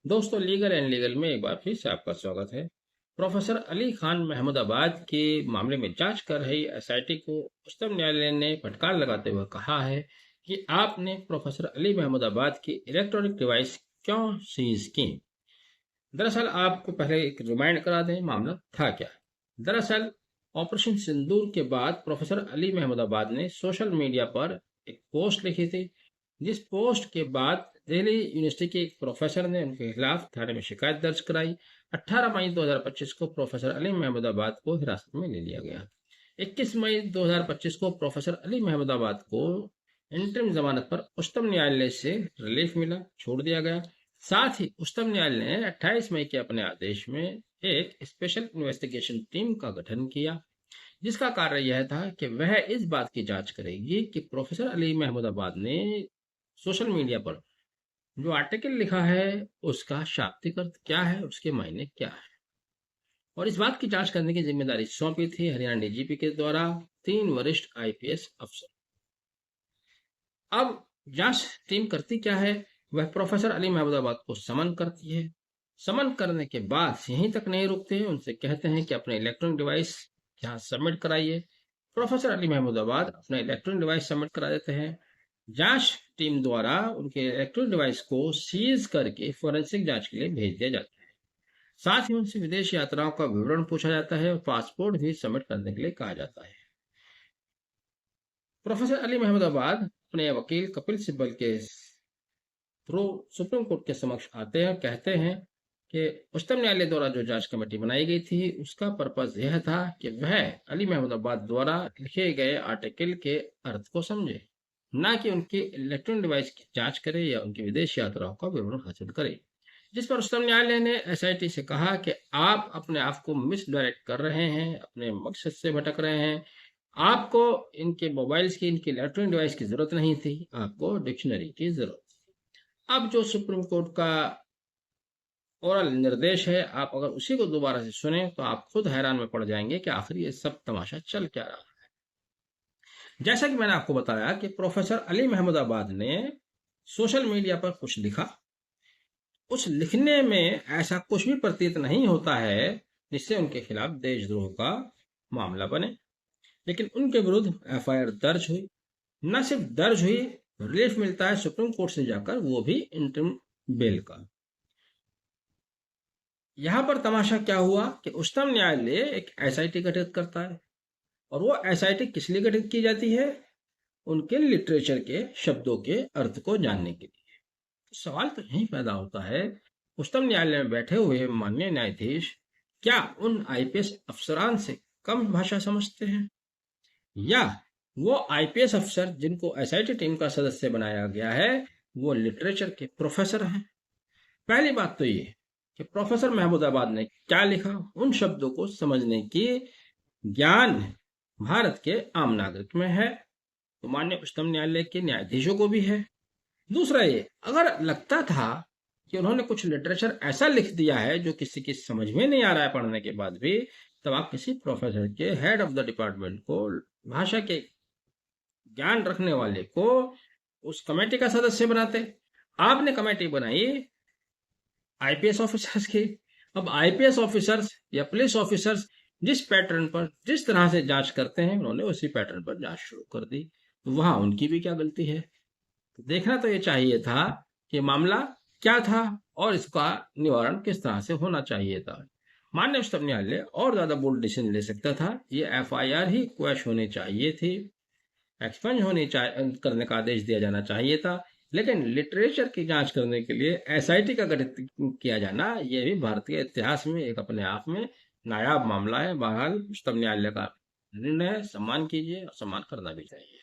दोस्तों, legal and legal में एक बार फिर से आपका स्वागत है। प्रोफेसर अली खान महमूदाबाद के मामले में जांच कर रही एसआईटी को उच्चतम न्यायालय ने फटकार लगाते हुए कहा है कि आपने प्रोफेसर अली महमूदाबाद की इलेक्ट्रॉनिक डिवाइस क्यों सीज की। दरअसल आपको पहले एक रिमाइंड करा दें, मामला था क्या। दरअसल ऑपरेशन सिंदूर के बाद प्रोफेसर अली महमूदाबाद ने सोशल मीडिया पर एक पोस्ट लिखी थी, जिस पोस्ट के बाद दिल्ली यूनिवर्सिटी के एक प्रोफेसर ने उनके खिलाफ थाने में शिकायत दर्ज कराई। 18 मई 2025 को प्रोफेसर अली महमूदाबाद को हिरासत में ले लिया गया। 21 मई 2025 को प्रोफेसर अली महमूदाबाद को इंटरिम जमानत पर उच्चतम न्यायालय से रिलीफ मिला, छोड़ दिया गया। साथ ही उच्चतम न्यायालय ने 28 मई के अपने आदेश में एक स्पेशल इन्वेस्टिगेशन टीम का गठन किया, जिसका कार्य यह था कि वह इस बात की जांच करेगी कि प्रोफेसर अली महमूदाबाद ने सोशल मीडिया पर जो आर्टिकल लिखा है उसका शाब्दिक अर्थ क्या है, उसके मायने क्या है। और इस बात की जांच करने की जिम्मेदारी सौंपी थी हरियाणा डीजीपी के द्वारा 3 वरिष्ठ आईपीएस अफसर। अब जांच टीम करती क्या है, वह प्रोफेसर अली महमूदाबाद को समन करती है। समन करने के बाद यहीं तक नहीं रुकते हैं, उनसे कहते हैं कि अपने इलेक्ट्रॉनिक डिवाइस यहाँ सबमिट कराइए। प्रोफेसर अली महमूदाबाद अपने इलेक्ट्रॉनिक डिवाइस सबमिट करा देते हैं। जांच टीम द्वारा उनके इलेक्ट्रॉनिक डिवाइस को सीज करके फोरेंसिक जांच के लिए भेज दिया जाता है। साथ ही उनसे विदेश यात्राओं का विवरण पूछा जाता है और पासपोर्ट भी सबमिट करने के लिए कहा जाता है। प्रोफेसर अली महमूदाबाद अपने वकील कपिल सिब्बल के थ्रू सुप्रीम कोर्ट के समक्ष आते हैं और कहते हैं कि उच्चतम न्यायालय द्वारा जो जांच कमेटी बनाई गई थी उसका पर्पज यह था कि वह अली महमूदाबाद द्वारा लिखे गए आर्टिकल के अर्थ को समझे, ना कि उनके इलेक्ट्रॉनिक डिवाइस की जांच करे या उनकी विदेश यात्राओं का विवरण हासिल करे। जिस पर उच्चतम न्यायालय ने एसआईटी से कहा कि आप अपने आप को मिसडायरेक्ट कर रहे हैं, अपने मकसद से भटक रहे हैं। आपको इनके मोबाइल्स की, इनके इलेक्ट्रॉनिक डिवाइस की जरूरत नहीं थी, आपको डिक्शनरी की जरूरत थी। अब जो सुप्रीम कोर्ट का ओरल निर्देश है, आप अगर उसी को दोबारा से सुने तो आप खुद हैरान में पड़ जाएंगे कि आखिर ये सब तमाशा चल क्या रहा है। जैसा कि मैंने आपको बताया कि प्रोफेसर अली महमूदाबाद ने सोशल मीडिया पर कुछ लिखा, उस लिखने में ऐसा कुछ भी प्रतीत नहीं होता है जिससे उनके खिलाफ देशद्रोह का मामला बने। लेकिन उनके विरुद्ध एफआईआर दर्ज हुई। न सिर्फ दर्ज हुई, रिलीफ मिलता है सुप्रीम कोर्ट से जाकर, वो भी इंटरिम बेल का। यहां पर तमाशा क्या हुआ कि उच्चतम न्यायालय एक एसआईटी गठित करता है, और वो एसआईटी किस लिए गठित की जाती है? उनके लिटरेचर के शब्दों के अर्थ को जानने के लिए। तो सवाल तो यही पैदा होता है, उच्चतम न्यायालय में बैठे हुए माननीय न्यायाधीश क्या उन आईपीएस अफसरान से कम भाषा समझते हैं, या वो आईपीएस अफसर जिनको एसआईटी टीम का सदस्य बनाया गया है वो लिटरेचर के प्रोफेसर हैं? पहली बात तो ये कि प्रोफेसर महमूदाबाद ने क्या लिखा, उन शब्दों को समझने की ज्ञान भारत के आम नागरिक में है, तो माननीय उच्चतम न्यायालय के न्यायाधीशों को भी है। दूसरा ये, अगर लगता था कि उन्होंने कुछ लिटरेचर ऐसा लिख दिया है जो किसी की समझ में नहीं आ रहा है पढ़ने के बाद भी, तब आप किसी प्रोफेसर के हेड ऑफ द डिपार्टमेंट को, भाषा के ज्ञान रखने वाले को उस कमेटी का सदस्य बनाते। आपने कमेटी बनाई आईपीएस ऑफिसर्स की। अब आईपीएस ऑफिसर्स या पुलिस ऑफिसर्स जिस पैटर्न पर, जिस तरह से जांच करते हैं, उन्होंने उसी पैटर्न पर जांच शुरू कर दी, तो वहां उनकी भी क्या गलती है? तो देखना तो ये चाहिए था कि मामला क्या था और इसका निवारण किस तरह से होना चाहिए था। माननीय उच्चतम न्यायालय और ज्यादा बोल्ड डिसीजन ले सकता था। ये एफआईआर ही क्वैश होनी चाहिए थी, एक्सपंज करने का आदेश दिया जाना चाहिए था। लेकिन लिटरेचर की जांच करने के लिए एसआईटी का गठित किया जाना, यह भी भारतीय इतिहास में एक अपने आप में नायाब मामला है। बहरहाल उच्चतम न्यायालय का निर्णय सम्मान कीजिए और सम्मान करना भी चाहिए।